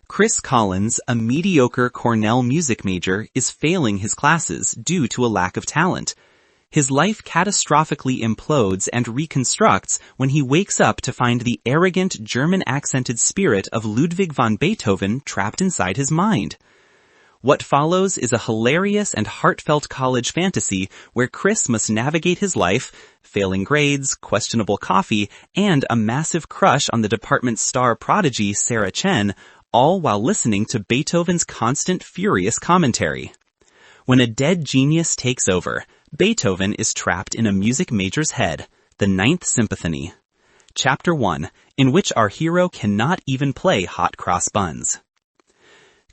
Chris Collins, a mediocre Cornell music major, is failing his classes due to a lack of talent. His life catastrophically implodes and reconstructs when he wakes up to find the arrogant German-accented spirit of Ludwig van Beethoven trapped inside his mind. What follows is a hilarious and heartfelt college fantasy where Chris must navigate his life, failing grades, questionable coffee, and a massive crush on the department's star prodigy Sarah Chen, all while listening to Beethoven's constant furious commentary. When a dead genius takes over, Beethoven is trapped in a music major's head, the Ninth Symphony. Chapter 1, in which our hero cannot even play hot cross buns.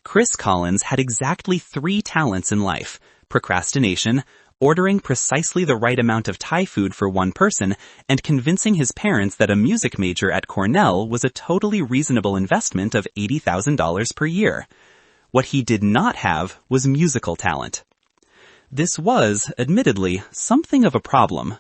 Chris Collins had exactly 3 talents in life: procrastination, ordering precisely the right amount of Thai food for one person, and convincing his parents that a music major at Cornell was a totally reasonable investment of $80,000 per year. What he did not have was musical talent. This was, admittedly, something of a problem.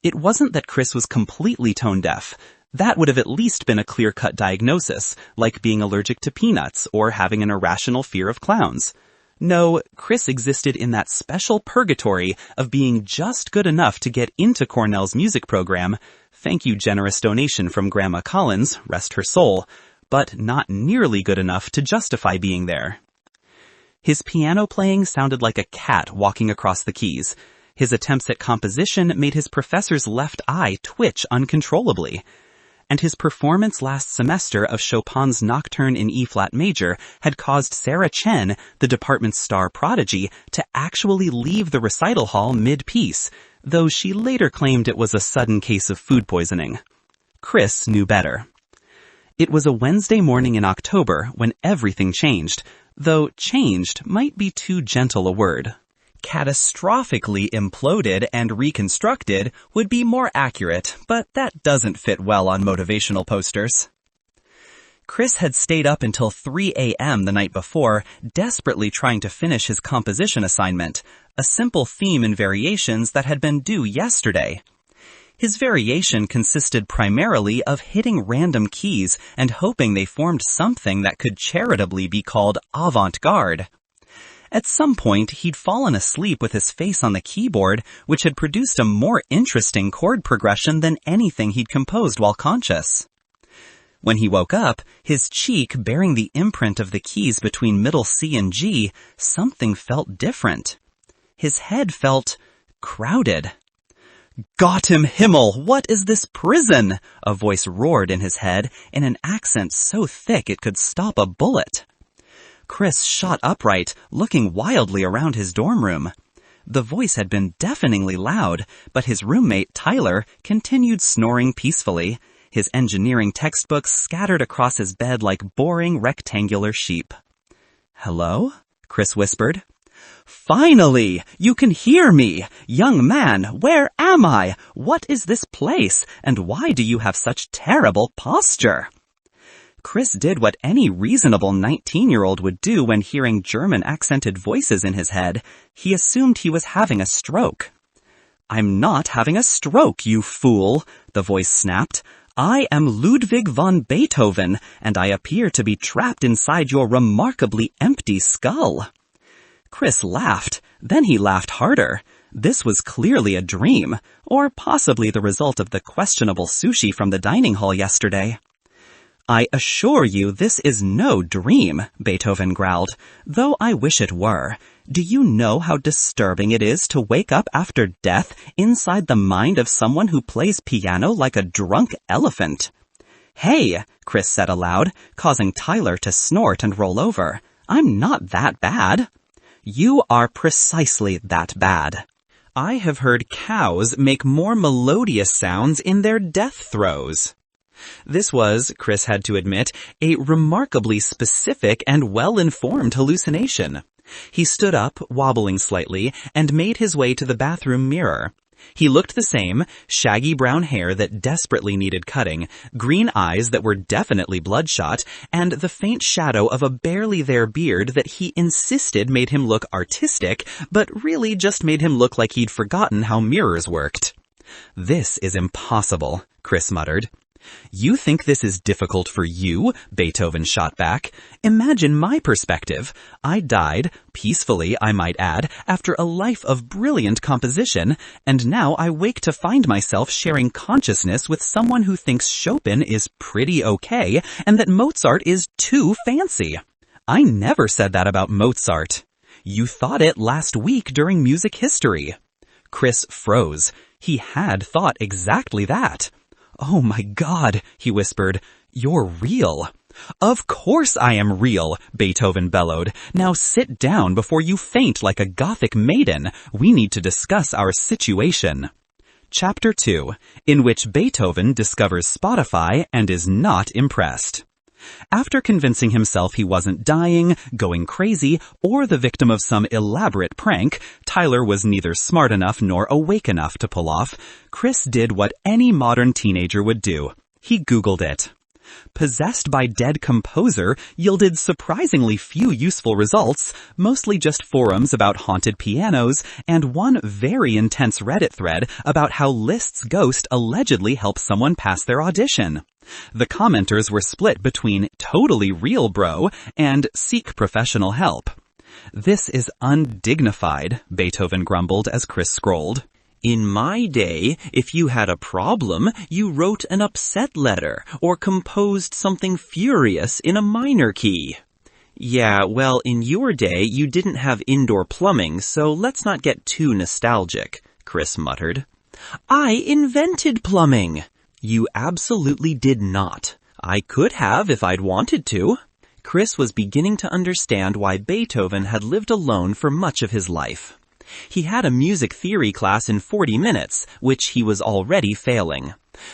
It wasn't that Chris was completely tone deaf. That would have at least been a clear-cut diagnosis, like being allergic to peanuts or having an irrational fear of clowns. No, Chris existed in that special purgatory of being just good enough to get into Cornell's music program. Thank you, generous donation from Grandma Collins, rest her soul, but not nearly good enough to justify being there. His piano playing sounded like a cat walking across the keys. His attempts at composition made his professor's left eye twitch uncontrollably. And his performance last semester of Chopin's Nocturne in E-flat major had caused Sarah Chen, the department's star prodigy, to actually leave the recital hall mid-piece, though she later claimed it was a sudden case of food poisoning. Chris knew better. It was a Wednesday morning in October when everything changed, though changed might be too gentle a word. Catastrophically imploded and reconstructed would be more accurate, but that doesn't fit well on motivational posters. Chris had stayed up until 3 a.m. the night before, desperately trying to finish his composition assignment, a simple theme and variations that had been due yesterday. His variation consisted primarily of hitting random keys and hoping they formed something that could charitably be called avant-garde. At some point, he'd fallen asleep with his face on the keyboard, which had produced a more interesting chord progression than anything he'd composed while conscious. When he woke up, his cheek bearing the imprint of the keys between middle C and G, something felt different. His head felt crowded. "Gott im Himmel, what is this prison?" a voice roared in his head in an accent so thick it could stop a bullet. Chris shot upright, looking wildly around his dorm room. The voice had been deafeningly loud, but his roommate, Tyler, continued snoring peacefully, his engineering textbooks scattered across his bed like boring rectangular sheep. "Hello?" Chris whispered. "Finally! You can hear me! Young man, where am I? What is this place? And why do you have such terrible posture?" Chris did what any reasonable 19-year-old would do when hearing German-accented voices in his head. He assumed he was having a stroke. "I'm not having a stroke, you fool," the voice snapped. "I am Ludwig van Beethoven, and I appear to be trapped inside your remarkably empty skull." Chris laughed. Then he laughed harder. This was clearly a dream, or possibly the result of the questionable sushi from the dining hall yesterday. "I assure you this is no dream," Beethoven growled, "though I wish it were. Do you know how disturbing it is to wake up after death inside the mind of someone who plays piano like a drunk elephant?" "Hey," Chris said aloud, causing Tyler to snort and roll over. "I'm not that bad." "You are precisely that bad. I have heard cows make more melodious sounds in their death throes." This was, Chris had to admit, a remarkably specific and well-informed hallucination. He stood up, wobbling slightly, and made his way to the bathroom mirror. He looked the same, shaggy brown hair that desperately needed cutting, green eyes that were definitely bloodshot, and the faint shadow of a barely there beard that he insisted made him look artistic, but really just made him look like he'd forgotten how mirrors worked. "This is impossible," Chris muttered. You think this is difficult for you? Beethoven shot back. Imagine my perspective. I died, peacefully I might add, after a life of brilliant composition, and now I wake to find myself sharing consciousness with someone who thinks Chopin is pretty okay and that Mozart is too fancy. I never said that about Mozart. You thought it last week during music history. Chris froze. He had thought exactly that. Oh my God, he whispered. You're real. Of course I am real, Beethoven bellowed. Now sit down before you faint like a Gothic maiden. We need to discuss our situation. Chapter 2, in which Beethoven discovers Spotify and is not impressed. After convincing himself he wasn't dying, going crazy, or the victim of some elaborate prank, Tyler was neither smart enough nor awake enough to pull off, Chris did what any modern teenager would do. He Googled it. Possessed by Dead Composer yielded surprisingly few useful results, mostly just forums about haunted pianos, and one very intense Reddit thread about how Liszt's ghost allegedly helped someone pass their audition. The commenters were split between totally real bro and seek professional help. This is undignified, Beethoven grumbled as Chris scrolled. In my day, if you had a problem, you wrote an upset letter or composed something furious in a minor key. Yeah, well, in your day, you didn't have indoor plumbing, so let's not get too nostalgic, Chris muttered. I invented plumbing. You absolutely did not. I could have if I'd wanted to. Chris was beginning to understand why Beethoven had lived alone for much of his life. He had a music theory class in 40 minutes, which he was already failing.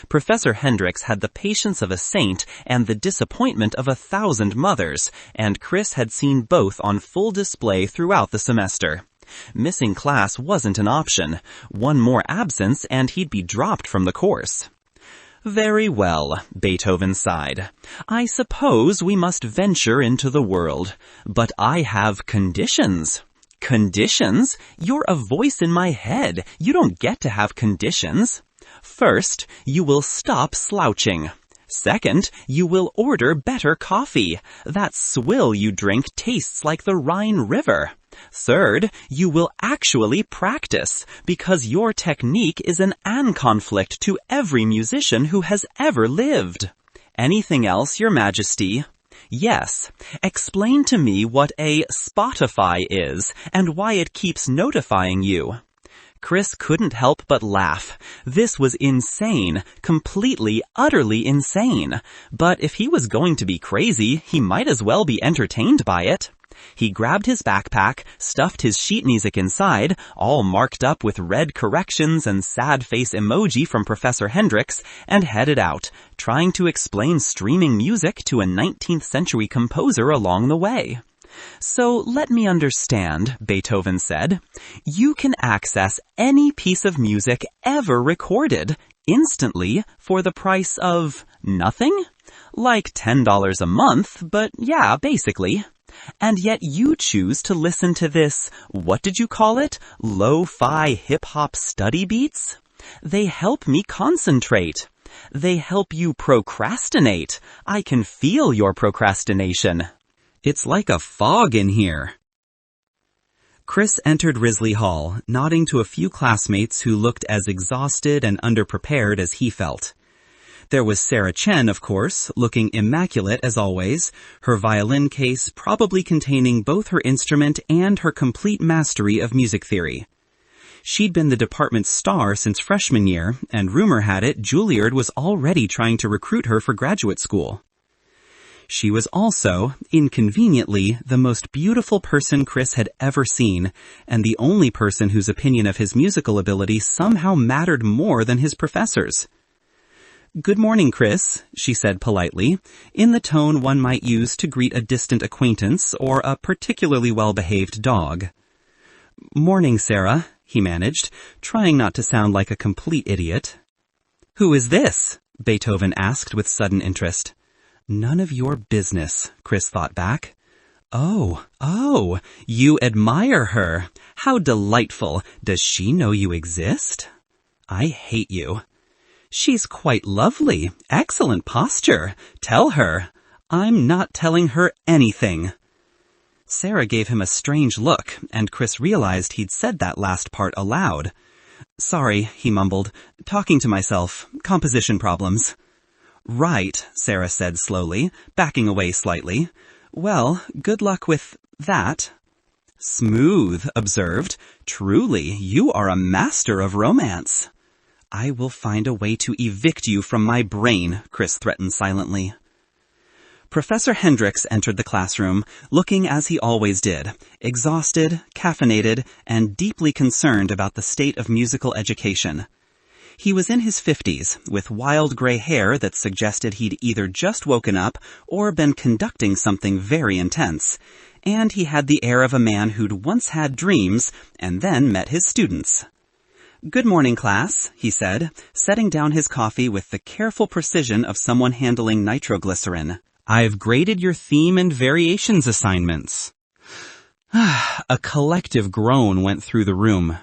Professor Hendricks had the patience of a saint and the disappointment of 1,000 mothers, and Chris had seen both on full display throughout the semester. Missing class wasn't an option. One more absence and he'd be dropped from the course. Very well, Beethoven sighed. I suppose we must venture into the world, but I have conditions. Conditions? You're a voice in my head. You don't get to have conditions. First, you will stop slouching. Second, you will order better coffee. That swill you drink tastes like the Rhine River. Third, you will actually practice, because your technique is an conflict to every musician who has ever lived. Anything else, Your Majesty? Yes. Explain to me what a Spotify is, and why it keeps notifying you. Chris couldn't help but laugh. This was insane, completely, utterly insane. But if he was going to be crazy, he might as well be entertained by it. He grabbed his backpack, stuffed his sheet music inside, all marked up with red corrections and sad face emoji from Professor Hendricks, and headed out, trying to explain streaming music to a 19th century composer along the way. So let me understand, Beethoven said. You can access any piece of music ever recorded instantly for the price of nothing? Like $10 a month, but yeah, basically. And yet you choose to listen to this, what did you call it? Lo-fi hip-hop study beats? They help me concentrate. They help you procrastinate. I can feel your procrastination. It's like a fog in here. Chris entered Risley Hall, nodding to a few classmates who looked as exhausted and underprepared as he felt. There was Sarah Chen, of course, looking immaculate as always, her violin case probably containing both her instrument and her complete mastery of music theory. She'd been the department's star since freshman year, and rumor had it Juilliard was already trying to recruit her for graduate school. She was also, inconveniently, the most beautiful person Chris had ever seen, and the only person whose opinion of his musical ability somehow mattered more than his professors. Good morning, Chris, she said politely, in the tone one might use to greet a distant acquaintance or a particularly well-behaved dog. Morning, Sarah, he managed, trying not to sound like a complete idiot. Who is this? Beethoven asked with sudden interest. None of your business, Chris thought back. Oh, you admire her. How delightful. Does she know you exist? I hate you. She's quite lovely. Excellent posture. Tell her. I'm not telling her anything. Sarah gave him a strange look, and Chris realized he'd said that last part aloud. Sorry, he mumbled. Talking to myself. Composition problems. Right, Sarah said slowly, backing away slightly. Well, good luck with that. Smooth, observed. Truly, you are a master of romance. I will find a way to evict you from my brain, Chris threatened silently. Professor Hendricks entered the classroom, looking as he always did, exhausted, caffeinated, and deeply concerned about the state of musical education. He was in his 50s, with wild gray hair that suggested he'd either just woken up or been conducting something very intense, and he had the air of a man who'd once had dreams and then met his students. Good morning, class, he said, setting down his coffee with the careful precision of someone handling nitroglycerin. I've graded your theme and variations assignments. A collective groan went through the room.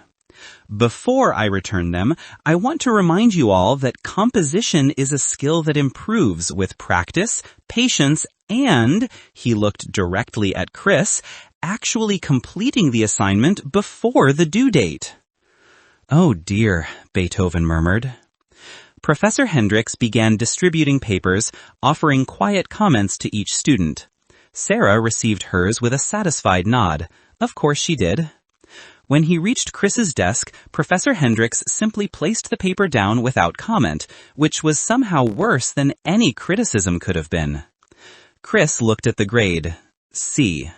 Before I return them, I want to remind you all that composition is a skill that improves with practice, patience, and, he looked directly at Chris, actually completing the assignment before the due date. Oh dear, Beethoven murmured. Professor Hendricks began distributing papers, offering quiet comments to each student. Sarah received hers with a satisfied nod. Of course she did. When he reached Chris's desk, Professor Hendricks simply placed the paper down without comment, which was somehow worse than any criticism could have been. Chris looked at the grade. C.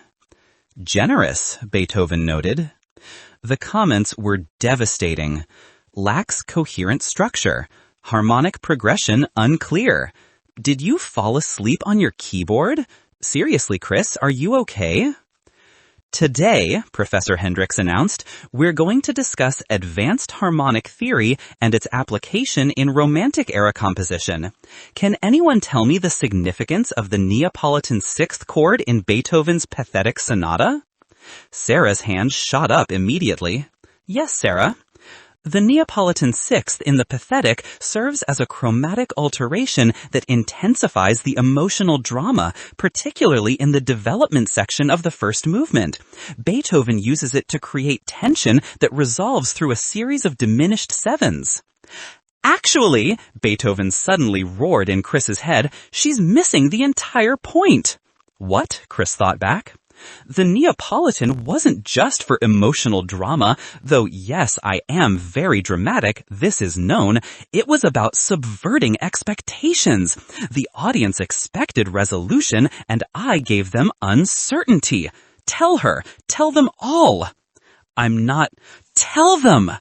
Generous, Beethoven noted. The comments were devastating. Lacks coherent structure. Harmonic progression unclear. Did you fall asleep on your keyboard? Seriously, Chris, are you okay? Today, Professor Hendricks announced, we're going to discuss advanced harmonic theory and its application in Romantic-era composition. Can anyone tell me the significance of the Neapolitan sixth chord in Beethoven's Pathetic Sonata? Sarah's hand shot up immediately. Yes, Sarah. The Neapolitan sixth in the Pathetic serves as a chromatic alteration that intensifies the emotional drama, particularly in the development section of the first movement. Beethoven uses it to create tension that resolves through a series of diminished sevens. Actually, Beethoven suddenly roared in Chris's head, she's missing the entire point. What? Chris thought back. The Neapolitan wasn't just for emotional drama, though yes, I am very dramatic, this is known. It was about subverting expectations. The audience expected resolution, and I gave them uncertainty. Tell her, tell them all. I'm not, tell them.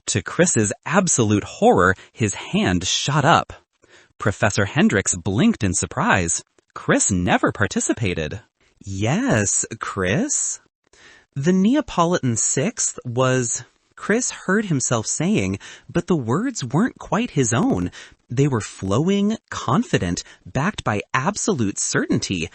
To Chris's absolute horror, his hand shot up. Professor Hendricks blinked in surprise. Chris never participated. Yes, Chris? The Neapolitan sixth was, Chris heard himself saying, but the words weren't quite his own. They were flowing, confident, backed by absolute certainty.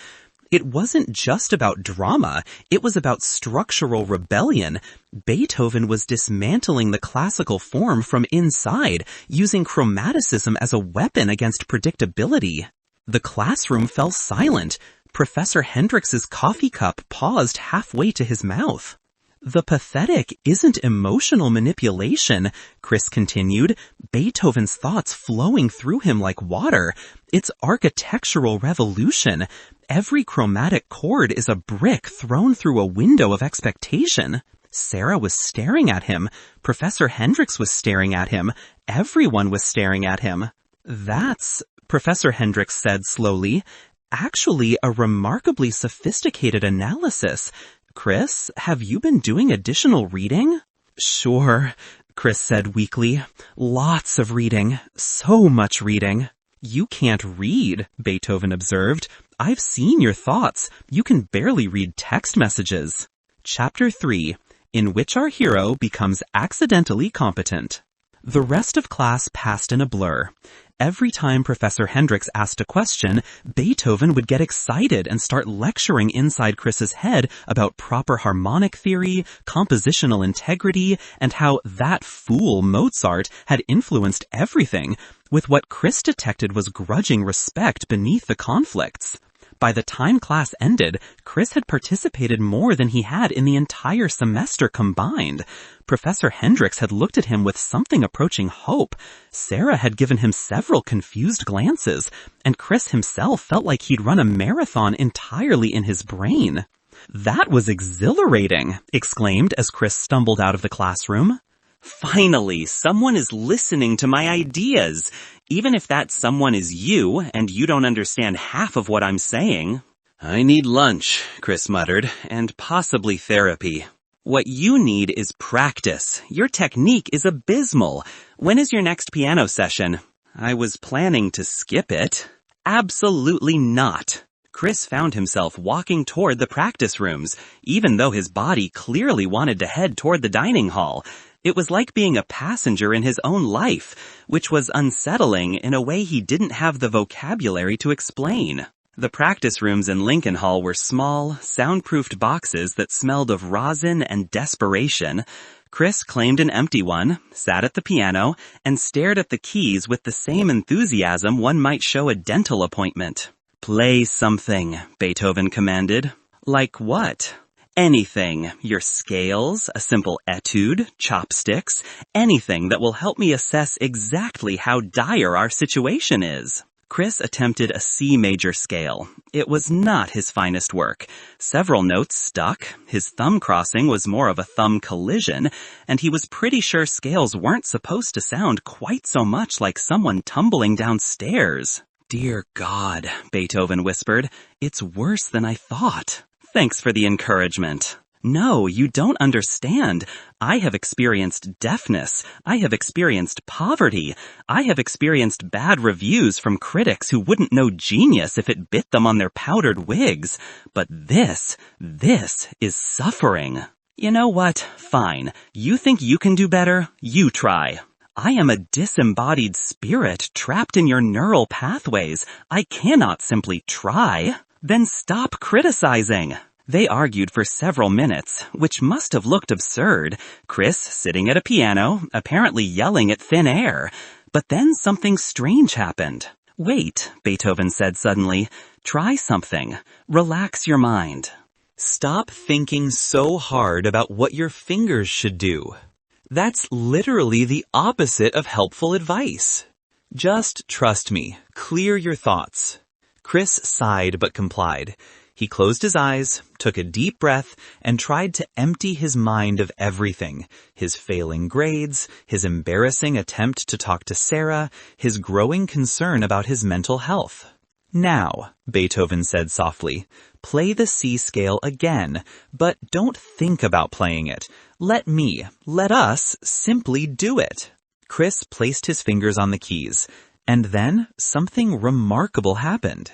It wasn't just about drama, it was about structural rebellion. Beethoven was dismantling the classical form from inside, using chromaticism as a weapon against predictability. The classroom fell silent. Professor Hendricks's coffee cup paused halfway to his mouth. The Pathetic isn't emotional manipulation, Chris continued, Beethoven's thoughts flowing through him like water. It's architectural revolution. Every chromatic chord is a brick thrown through a window of expectation. Sarah was staring at him. Professor Hendricks was staring at him. Everyone was staring at him. That's, Professor Hendricks said slowly, actually a remarkably sophisticated analysis. Chris, have you been doing additional reading? Sure, Chris said weakly. Lots of reading. So much reading. You can't read, Beethoven observed. I've seen your thoughts. You can barely read text messages. Chapter 3, in which our hero becomes accidentally competent. The rest of class passed in a blur. Every time Professor Hendricks asked a question, Beethoven would get excited and start lecturing inside Chris's head about proper harmonic theory, compositional integrity, and how that fool Mozart had influenced everything. with what Chris detected was grudging respect beneath the conflicts. By the time class ended, Chris had participated more than he had in the entire semester combined. Professor Hendricks had looked at him with something approaching hope. Sarah had given him several confused glances, and Chris himself felt like he'd run a marathon entirely in his brain. "That was exhilarating," exclaimed as Chris stumbled out of the classroom. "Finally, someone is listening to my ideas. Even if that someone is you, and you don't understand half of what I'm saying." "I need lunch," Chris muttered, "and possibly therapy." "What you need is practice. Your technique is abysmal. When is your next piano session?" "I was planning to skip it." "Absolutely not." Chris found himself walking toward the practice rooms, even though his body clearly wanted to head toward the dining hall. It was like being a passenger in his own life, which was unsettling in a way he didn't have the vocabulary to explain. The practice rooms in Lincoln Hall were small, soundproofed boxes that smelled of rosin and desperation. Chris claimed an empty one, sat at the piano, and stared at the keys with the same enthusiasm one might show a dental appointment. "Play something," Beethoven commanded. "Like what?" "Anything. Your scales, a simple etude, chopsticks, anything that will help me assess exactly how dire our situation is." Chris attempted a C major scale. It was not his finest work. Several notes stuck, his thumb crossing was more of a thumb collision, and he was pretty sure scales weren't supposed to sound quite so much like someone tumbling downstairs. "Dear God," Beethoven whispered, "it's worse than I thought." "Thanks for the encouragement." "No, you don't understand. I have experienced deafness. I have experienced poverty. I have experienced bad reviews from critics who wouldn't know genius if it bit them on their powdered wigs. But this is suffering." "You know what? Fine. You think you can do better? You try." "I am a disembodied spirit trapped in your neural pathways. I cannot simply try." "Then stop criticizing." They argued for several minutes, which must have looked absurd. Chris sitting at a piano, apparently yelling at thin air. But then something strange happened. "Wait," Beethoven said suddenly. "Try something. Relax your mind. Stop thinking so hard about what your fingers should do." That's literally the opposite of helpful advice. "Just trust me. Clear your thoughts." Chris sighed but complied. He closed his eyes, took a deep breath, and tried to empty his mind of everything. His failing grades, his embarrassing attempt to talk to Sarah, his growing concern about his mental health. "Now," Beethoven said softly, "play the C scale again, but don't think about playing it. Let us simply do it." Chris placed his fingers on the keys, and then something remarkable happened.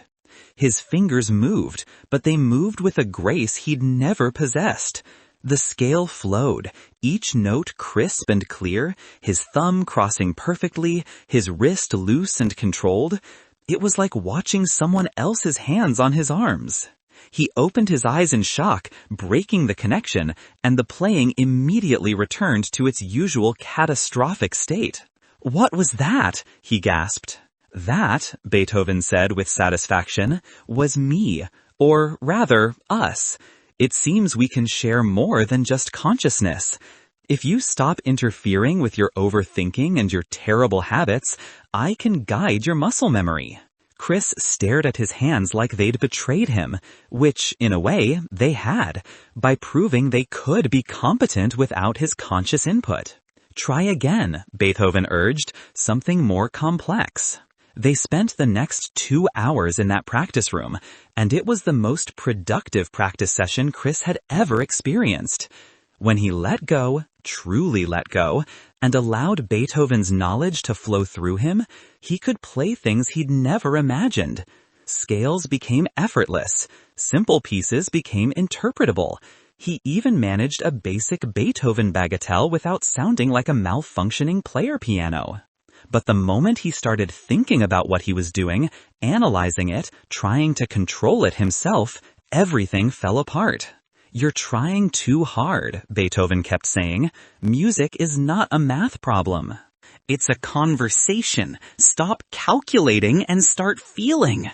His fingers moved, but they moved with a grace he'd never possessed. The scale flowed, each note crisp and clear, his thumb crossing perfectly, his wrist loose and controlled. It was like watching someone else's hands on his arms. He opened his eyes in shock, breaking the connection, and the playing immediately returned to its usual catastrophic state. "What was that?" he gasped. "That," Beethoven said with satisfaction, "was me, or rather, us. It seems we can share more than just consciousness. If you stop interfering with your overthinking and your terrible habits, I can guide your muscle memory." Chris stared at his hands like they'd betrayed him, which, in a way, they had, by proving they could be competent without his conscious input. "Try again," Beethoven urged, "something more complex." They spent the next 2 hours in that practice room, and it was the most productive practice session Chris had ever experienced. When he let go, truly let go, and allowed Beethoven's knowledge to flow through him, he could play things he'd never imagined. Scales became effortless. Simple pieces became interpretable. He even managed a basic Beethoven bagatelle without sounding like a malfunctioning player piano. But the moment he started thinking about what he was doing, analyzing it, trying to control it himself, everything fell apart. "You're trying too hard," Beethoven kept saying. "Music is not a math problem." It's a conversation. Stop calculating and start feeling.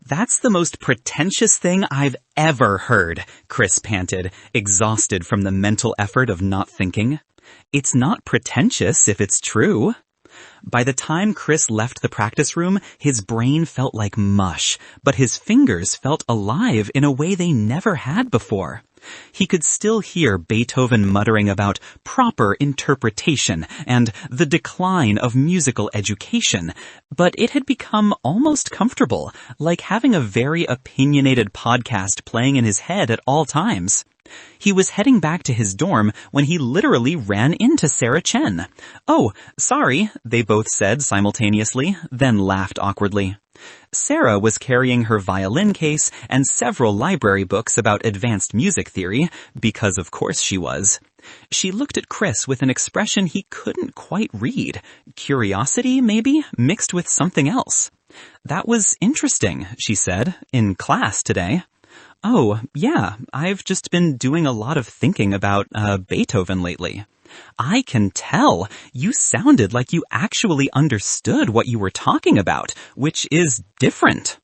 That's the most pretentious thing I've ever heard, Chris panted, exhausted from the mental effort of not thinking. It's not pretentious if it's true. By the time Chris left the practice room, his brain felt like mush, but his fingers felt alive in a way they never had before. He could still hear Beethoven muttering about proper interpretation and the decline of musical education, but it had become almost comfortable, like having a very opinionated podcast playing in his head at all times. He was heading back to his dorm when he literally ran into Sarah Chen. "Oh, sorry," they both said simultaneously, then laughed awkwardly. Sarah was carrying her violin case and several library books about advanced music theory, because of course she was. She looked at Chris with an expression he couldn't quite read. Curiosity, maybe, mixed with something else. "That was interesting," she said, "in class today." "Oh, yeah, I've just been doing a lot of thinking about Beethoven lately." "I can tell. You sounded like you actually understood what you were talking about, which is different."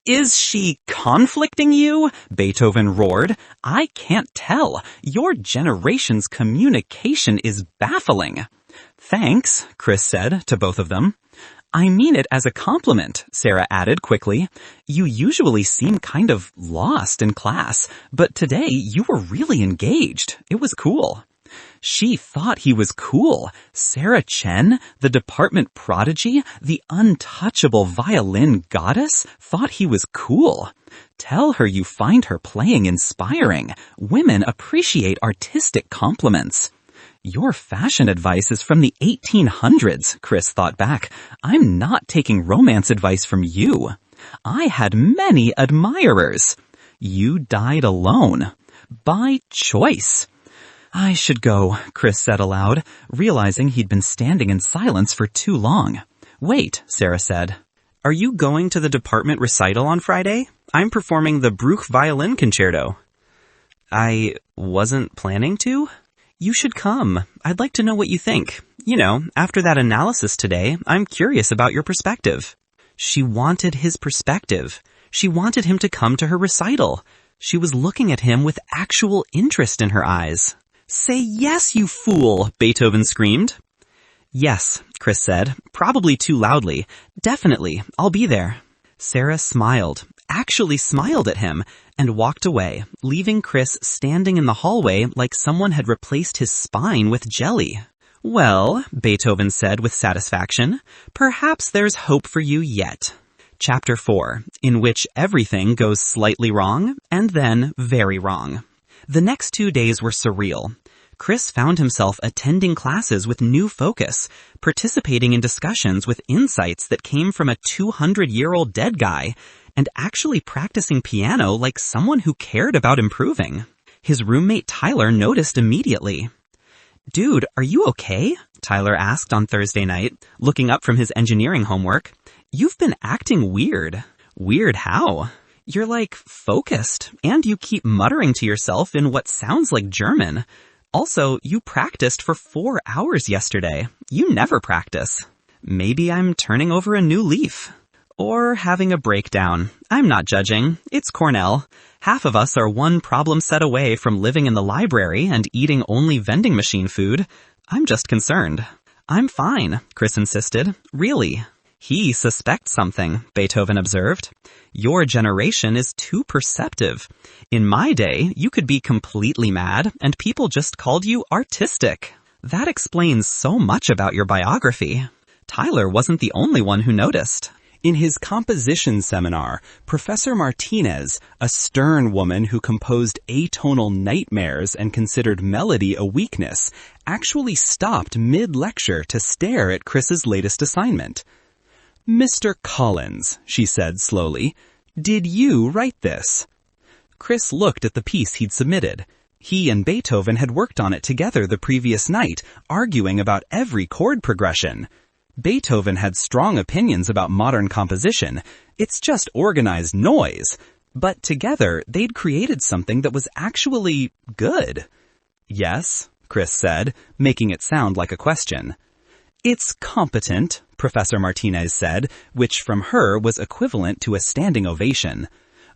"Is she conflicting you?" Beethoven roared. "I can't tell. Your generation's communication is baffling." "Thanks," Chris said to both of them. "I mean it as a compliment," Sarah added quickly. "You usually seem kind of lost in class, but today you were really engaged. It was cool." She thought he was cool. Sarah Chen, the department prodigy, the untouchable violin goddess, thought he was cool. Tell her you find her playing inspiring. Women appreciate artistic compliments. "Your fashion advice is from the 1800s, Chris thought back. "I'm not taking romance advice from you." "I had many admirers." "You died alone. By choice." "I should go," Chris said aloud, realizing he'd been standing in silence for too long. "Wait," Sarah said. "Are you going to the department recital on Friday? I'm performing the Bruch Violin Concerto." "I wasn't planning to." "You should come. I'd like to know what you think. You know, after that analysis today, I'm curious about your perspective." She wanted his perspective. She wanted him to come to her recital. She was looking at him with actual interest in her eyes. "Say yes, you fool!" Beethoven screamed. "Yes," Chris said, probably too loudly. "Definitely, I'll be there." Sarah smiled, actually smiled at him, and walked away, leaving Chris standing in the hallway like someone had replaced his spine with jelly. "Well," Beethoven said with satisfaction, "perhaps there's hope for you yet." Chapter 4, in which everything goes slightly wrong, and then very wrong. The next 2 days were surreal. Chris found himself attending classes with new focus, participating in discussions with insights that came from a 200-year-old dead guy, and actually practicing piano like someone who cared about improving. His roommate Tyler noticed immediately. "Dude, are you okay?" Tyler asked on Thursday night, looking up from his engineering homework. "You've been acting weird." "Weird how?" "You're like focused, and you keep muttering to yourself in what sounds like German. Also, you practiced for 4 hours yesterday. You never practice." "Maybe I'm turning over a new leaf." "Or having a breakdown. I'm not judging. It's Cornell. Half of us are one problem set away from living in the library and eating only vending machine food. I'm just concerned." "I'm fine," Chris insisted. "Really." "He suspects something," Beethoven observed. "Your generation is too perceptive. In my day, you could be completely mad, and people just called you artistic. That explains so much about your biography." Tyler wasn't the only one who noticed. In his composition seminar, Professor Martinez, a stern woman who composed atonal nightmares and considered melody a weakness, actually stopped mid-lecture to stare at Chris's latest assignment. "Mr. Collins," she said slowly, "did you write this?" Chris looked at the piece he'd submitted. He and Beethoven had worked on it together the previous night, arguing about every chord progression. Beethoven had strong opinions about modern composition. It's just organized noise. But together, they'd created something that was actually good. "Yes," Chris said, making it sound like a question. It's competent, Professor Martinez said, which from her was equivalent to a standing ovation.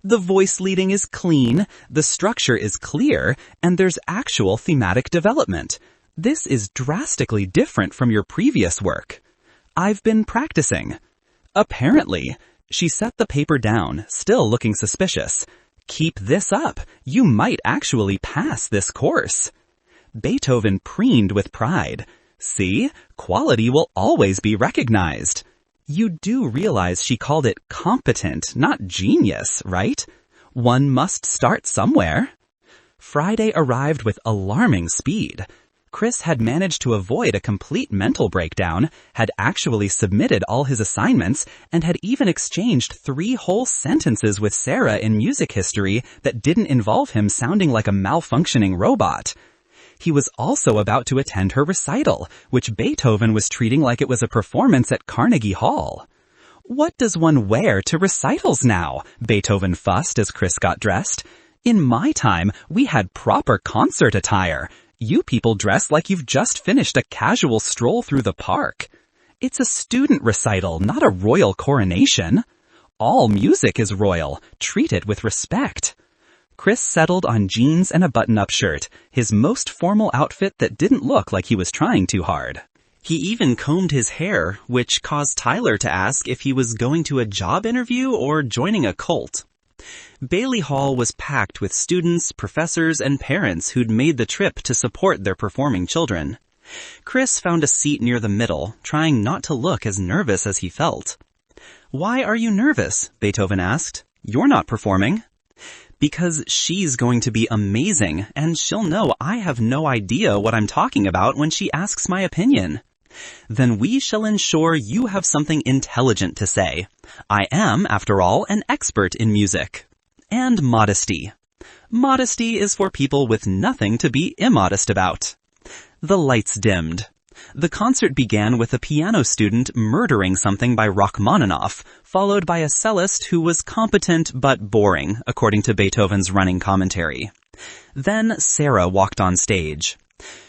The voice leading is clean, the structure is clear, and there's actual thematic development. This is drastically different from your previous work. I've been practicing. Apparently. She set the paper down, still looking suspicious. Keep this up. You might actually pass this course. Beethoven preened with pride. See, quality will always be recognized. You do realize she called it competent, not genius, right? One must start somewhere. Friday arrived with alarming speed. Chris had managed to avoid a complete mental breakdown, had actually submitted all his assignments, and had even exchanged 3 whole sentences with Sarah in music history that didn't involve him sounding like a malfunctioning robot. He was also about to attend her recital, which Beethoven was treating like it was a performance at Carnegie Hall. What does one wear to recitals now? Beethoven fussed as Chris got dressed. In my time, we had proper concert attire. You people dress like you've just finished a casual stroll through the park. It's a student recital, not a royal coronation. All music is royal. Treat it with respect. Chris settled on jeans and a button-up shirt, his most formal outfit that didn't look like he was trying too hard. He even combed his hair, which caused Tyler to ask if he was going to a job interview or joining a cult. Bailey Hall was packed with students, professors, and parents who'd made the trip to support their performing children. Chris found a seat near the middle, trying not to look as nervous as he felt. "Why are you nervous?" Beethoven asked. "You're not performing." "Because she's going to be amazing, and she'll know I have no idea what I'm talking about when she asks my opinion." "Then we shall ensure you have something intelligent to say. I am, after all, an expert in music." And modesty. Modesty is for people with nothing to be immodest about. The lights dimmed. The concert began with a piano student murdering something by Rachmaninoff, followed by a cellist who was competent but boring, according to Beethoven's running commentary. Then Sarah walked on stage.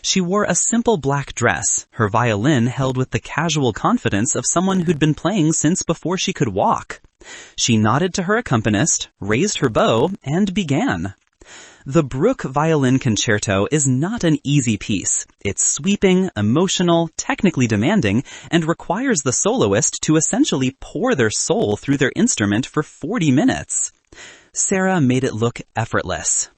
She wore a simple black dress, her violin held with the casual confidence of someone who'd been playing since before she could walk. She nodded to her accompanist, raised her bow, and began. The Bruch Violin Concerto is not an easy piece. It's sweeping, emotional, technically demanding, and requires the soloist to essentially pour their soul through their instrument for 40 minutes. Sarah made it look effortless.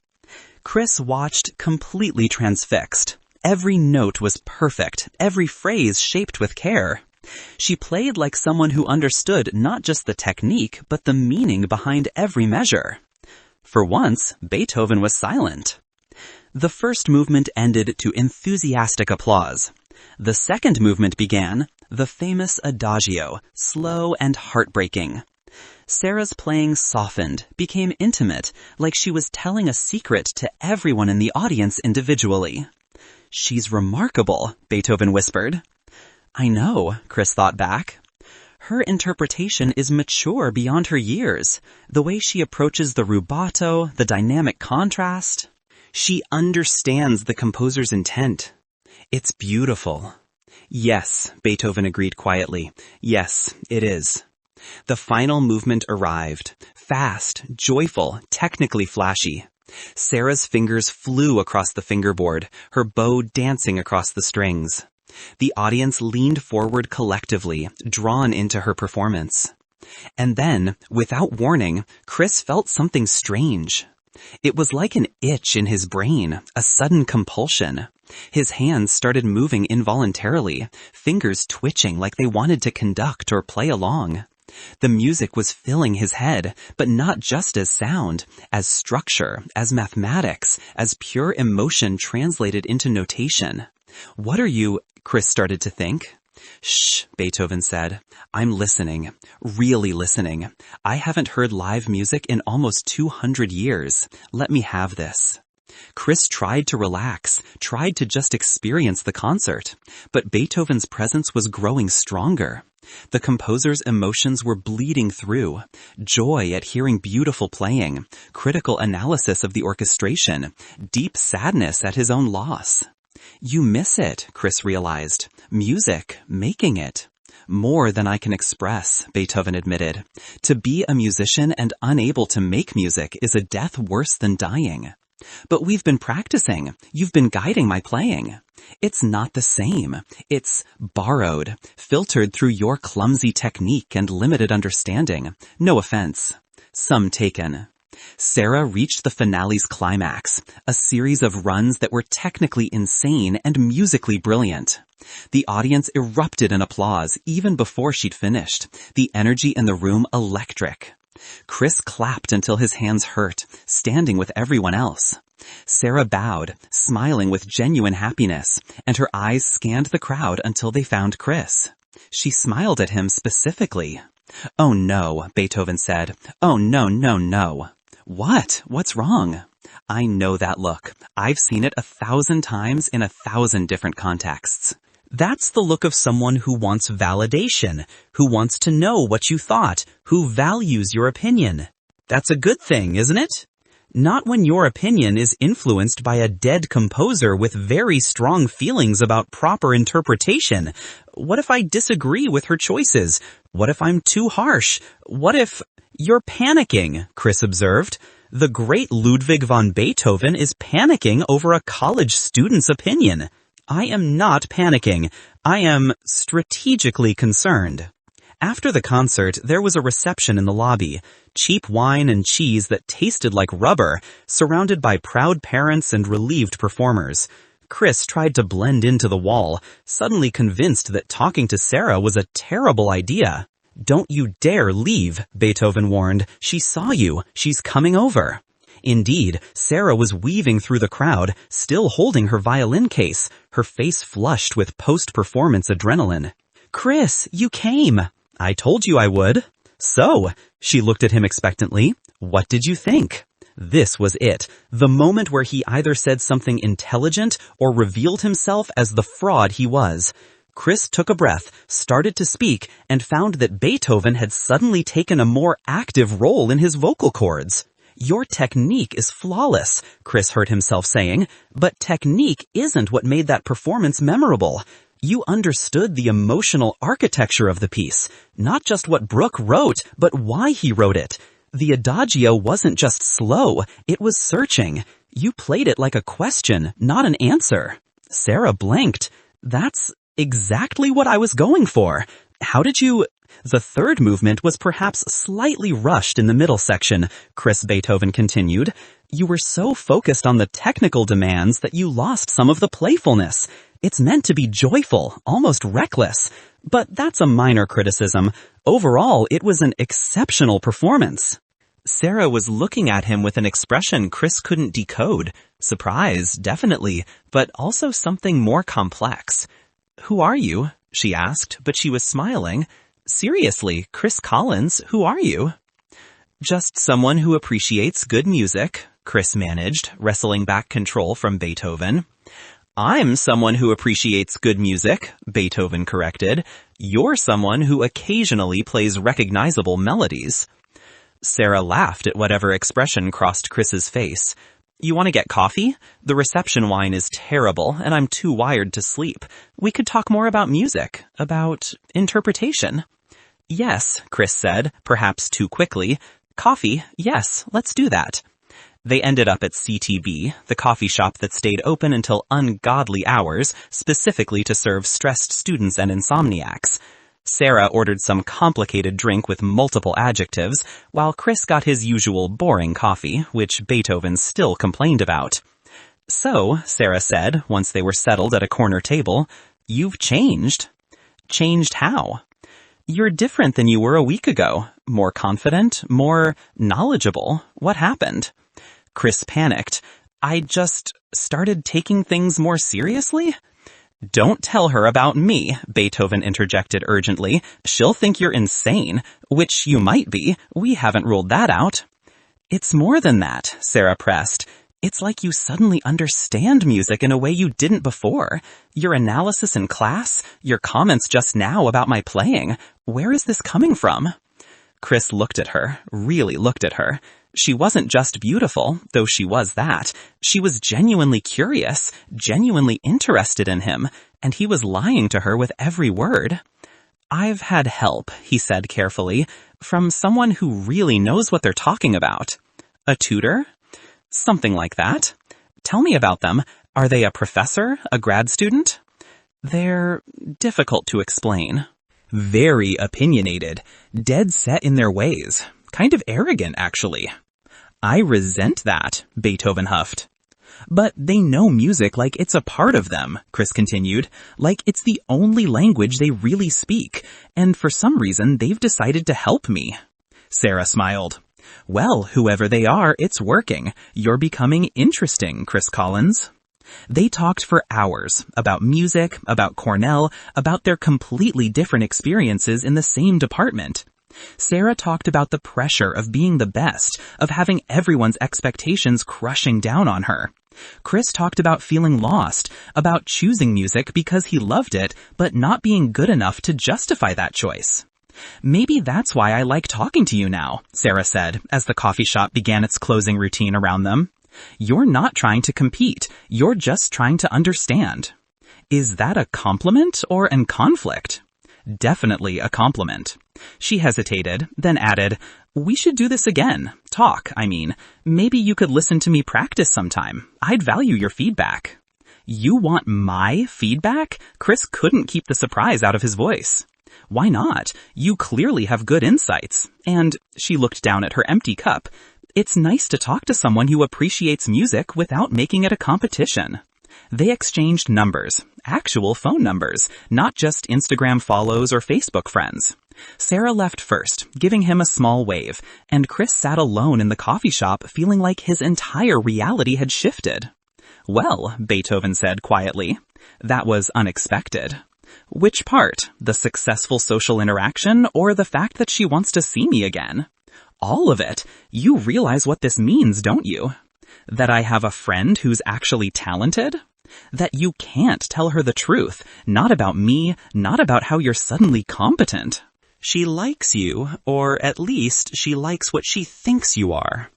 Chris watched completely transfixed. Every note was perfect, every phrase shaped with care. She played like someone who understood not just the technique, but the meaning behind every measure. For once, Beethoven was silent. The first movement ended to enthusiastic applause. The second movement began, the famous adagio, slow and heartbreaking. Sarah's playing softened, became intimate, like she was telling a secret to everyone in the audience individually. "She's remarkable," Beethoven whispered. "I know," Chris thought back. Her interpretation is mature beyond her years. The way she approaches the rubato, the dynamic contrast. She understands the composer's intent. It's beautiful. "Yes," Beethoven agreed quietly. "Yes, it is." The final movement arrived. Fast, joyful, technically flashy. Sarah's fingers flew across the fingerboard, her bow dancing across the strings. The audience leaned forward collectively, drawn into her performance. And then, without warning, Chris felt something strange. It was like an itch in his brain, a sudden compulsion. His hands started moving involuntarily, fingers twitching like they wanted to conduct or play along. The music was filling his head, but not just as sound, as structure, as mathematics, as pure emotion translated into notation. "What are you?" Chris started to think. "Shh," Beethoven said. "I'm listening, really listening. I haven't heard live music in almost 200 years. Let me have this." Chris tried to relax, tried to just experience the concert, but Beethoven's presence was growing stronger. The composer's emotions were bleeding through. Joy at hearing beautiful playing, critical analysis of the orchestration, deep sadness at his own loss. You miss it, Chris realized. Music, making it. More than I can express, Beethoven admitted. To be a musician and unable to make music is a death worse than dying. But we've been practicing. You've been guiding my playing. It's not the same. It's borrowed, filtered through your clumsy technique and limited understanding. No offense. Some taken. Sarah reached the finale's climax, a series of runs that were technically insane and musically brilliant. The audience erupted in applause even before she'd finished, the energy in the room electric. Chris clapped until his hands hurt, standing with everyone else. Sarah bowed, smiling with genuine happiness, and her eyes scanned the crowd until they found Chris. She smiled at him specifically. "Oh no," Beethoven said. "Oh no, no, no." "What? What's wrong?" "I know that look. I've seen it 1,000 times in 1,000 different contexts." That's the look of someone who wants validation, who wants to know what you thought, who values your opinion. That's a good thing, isn't it? Not when your opinion is influenced by a dead composer with very strong feelings about proper interpretation. What if I disagree with her choices? What if I'm too harsh? What if... "You're panicking," Chris observed. "The great Ludwig van Beethoven is panicking over a college student's opinion. I am not panicking. I am strategically concerned." After the concert, there was a reception in the lobby. Cheap wine and cheese that tasted like rubber, surrounded by proud parents and relieved performers. Chris tried to blend into the wall, suddenly convinced that talking to Sarah was a terrible idea. "Don't you dare leave," Beethoven warned. "She saw you. She's coming over." Indeed, Sarah was weaving through the crowd, still holding her violin case, her face flushed with post-performance adrenaline. "Chris, you came." "I told you I would." "So," she looked at him expectantly, "what did you think?" This was it, the moment where he either said something intelligent or revealed himself as the fraud he was. Chris took a breath, started to speak, and found that Beethoven had suddenly taken a more active role in his vocal cords. "Your technique is flawless," Chris heard himself saying, "but technique isn't what made that performance memorable. You understood the emotional architecture of the piece, not just what Bruch wrote, but why he wrote it. The adagio wasn't just slow, it was searching. You played it like a question, not an answer." Sarah blinked. "That's exactly what I was going for. How did you—" "The third movement was perhaps slightly rushed in the middle section," Chris Beethoven continued. "You were so focused on the technical demands that you lost some of the playfulness. It's meant to be joyful, almost reckless. But that's a minor criticism. Overall, it was an exceptional performance." Sarah was looking at him with an expression Chris couldn't decode. Surprise, definitely, but also something more complex. "Who are you?" she asked, but she was smiling. "Seriously, Chris Collins, who are you?" "Just someone who appreciates good music," Chris managed, wrestling back control from Beethoven. "I'm someone who appreciates good music," Beethoven corrected. "You're someone who occasionally plays recognizable melodies." Sarah laughed at whatever expression crossed Chris's face. "You want to get coffee? The reception wine is terrible, and I'm too wired to sleep. We could talk more about music, about interpretation." "Yes," Chris said, perhaps too quickly. "Coffee, yes, let's do that." They ended up at CTB, the coffee shop that stayed open until ungodly hours, specifically to serve stressed students and insomniacs. Sarah ordered some complicated drink with multiple adjectives, while Chris got his usual boring coffee, which Beethoven still complained about. "So," Sarah said, once they were settled at a corner table, "you've changed." "Changed how?" "You're different than you were a week ago. More confident, more knowledgeable. What happened?" Chris panicked. "I just started taking things more seriously?" "Don't tell her about me," Beethoven interjected urgently. "She'll think you're insane, which you might be. We haven't ruled that out." "It's more than that," Sarah pressed. "It's like you suddenly understand music in a way you didn't before. Your analysis in class, your comments just now about my playing. Where is this coming from?" Chris looked at her, really looked at her. She wasn't just beautiful, though she was that. She was genuinely curious, genuinely interested in him, and he was lying to her with every word. "I've had help," he said carefully, "from someone who really knows what they're talking about." "A tutor?" "Something like that." "Tell me about them. Are they a professor, a grad student?" "They're difficult to explain." "Very opinionated, dead set in their ways. Kind of arrogant, actually." "I resent that," Beethoven huffed. "But they know music like it's a part of them," Chris continued, "like it's the only language they really speak, and for some reason they've decided to help me." Sarah smiled. "Well, whoever they are, it's working. You're becoming interesting, Chris Collins." They talked for hours about music, about Cornell, about their completely different experiences in the same department. Sarah talked about the pressure of being the best, of having everyone's expectations crushing down on her. Chris talked about feeling lost, about choosing music because he loved it, but not being good enough to justify that choice. "Maybe that's why I like talking to you now," Sarah said, as the coffee shop began its closing routine around them. "You're not trying to compete, you're just trying to understand." "Is that a compliment or an conflict?" "Definitely a compliment." She hesitated, then added, "We should do this again. Talk, I mean. Maybe you could listen to me practice sometime. I'd value your feedback." "You want my feedback?" Chris couldn't keep the surprise out of his voice. "Why not? You clearly have good insights." And she looked down at her empty cup. "It's nice to talk to someone who appreciates music without making it a competition." They exchanged numbers, actual phone numbers, not just Instagram follows or Facebook friends. Sarah left first, giving him a small wave, and Chris sat alone in the coffee shop feeling like his entire reality had shifted. "Well," Beethoven said quietly, "that was unexpected." "Which part? The successful social interaction or the fact that she wants to see me again?" "All of it. You realize what this means, don't you?" "That I have a friend who's actually talented?" "That you can't tell her the truth, not about me, not about how you're suddenly competent." "She likes you, or at least she likes what she thinks you are."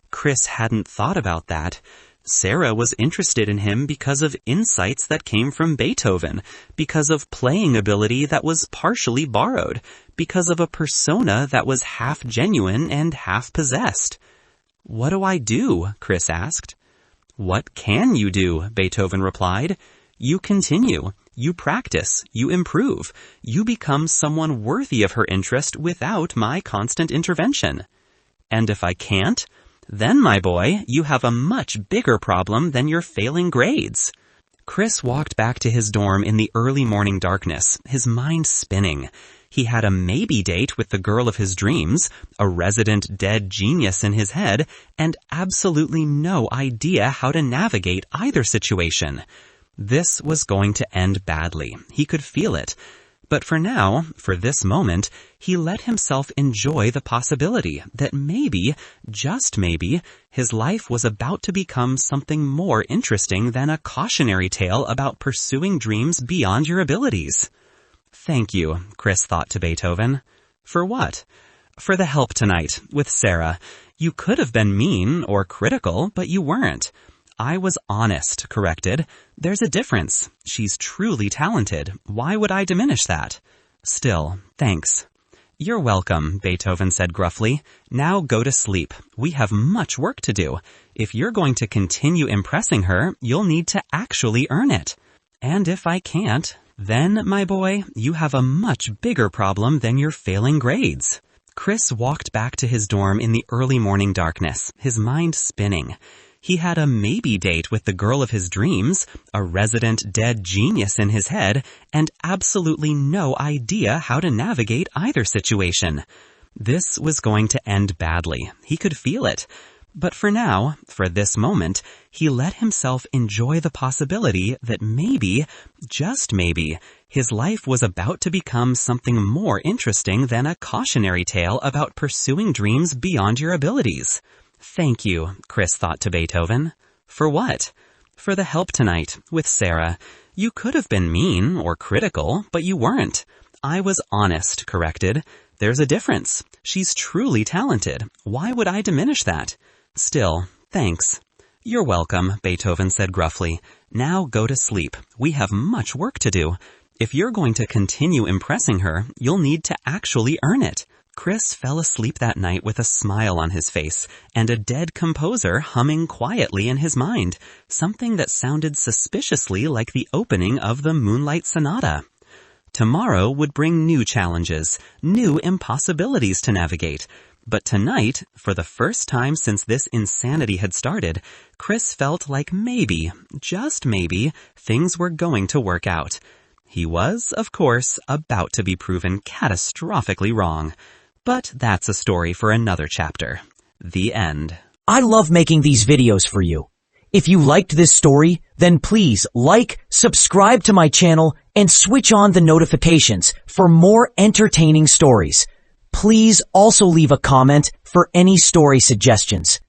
Chris hadn't thought about that. Sarah was interested in him because of insights that came from Beethoven, because of playing ability that was partially borrowed, because of a persona that was half genuine and half possessed. "What do I do?" Chris asked. "What can you do?" Beethoven replied. "You continue. You practice. You improve. You become someone worthy of her interest without my constant intervention. And if I can't, then, my boy, you have a much bigger problem than your failing grades." Chris walked back to his dorm in the early morning darkness, his mind spinning. He had a maybe date with the girl of his dreams, a resident dead genius in his head, and absolutely no idea how to navigate either situation. This was going to end badly. He could feel it. But for now, for this moment, he let himself enjoy the possibility that maybe, just maybe, his life was about to become something more interesting than a cautionary tale about pursuing dreams beyond your abilities. "Thank you," Chris thought to Beethoven. "For what?" "For the help tonight, with Sarah. You could have been mean or critical, but you weren't. I was honest, corrected. There's a difference. She's truly talented. Why would I diminish that? Still, thanks." "You're welcome," Beethoven said gruffly. "Now go to sleep. We have much work to do. If you're going to continue impressing her, you'll need to actually earn it. And if I can't, then, my boy, you have a much bigger problem than your failing grades." Chris walked back to his dorm in the early morning darkness, his mind spinning. He had a maybe date with the girl of his dreams, a resident dead genius in his head, and absolutely no idea how to navigate either situation. This was going to end badly. He could feel it. But for now, for this moment, he let himself enjoy the possibility that maybe, just maybe, his life was about to become something more interesting than a cautionary tale about pursuing dreams beyond your abilities. "Thank you," Chris thought to Beethoven. "For what?" "For the help tonight, with Sarah. You could have been mean or critical, but you weren't. I was honest, corrected. there's a difference. She's truly talented. Why would I diminish that? Still, thanks. You're welcome, Beethoven said gruffly. Now go to sleep. We have much work to do. If you're going to continue impressing her, you'll need to actually earn it. Chris fell asleep that night with a smile on his face and a dead composer humming quietly in his mind, something that sounded suspiciously like the opening of the Moonlight Sonata. Tomorrow would bring new challenges, new impossibilities to navigate. But tonight, for the first time since this insanity had started, Chris felt like maybe, just maybe, things were going to work out. He was, of course, about to be proven catastrophically wrong. But that's a story for another chapter. The end. I love making these videos for you. If you liked this story, then please like, subscribe to my channel, and switch on the notifications for more entertaining stories. Please also leave a comment for any story suggestions.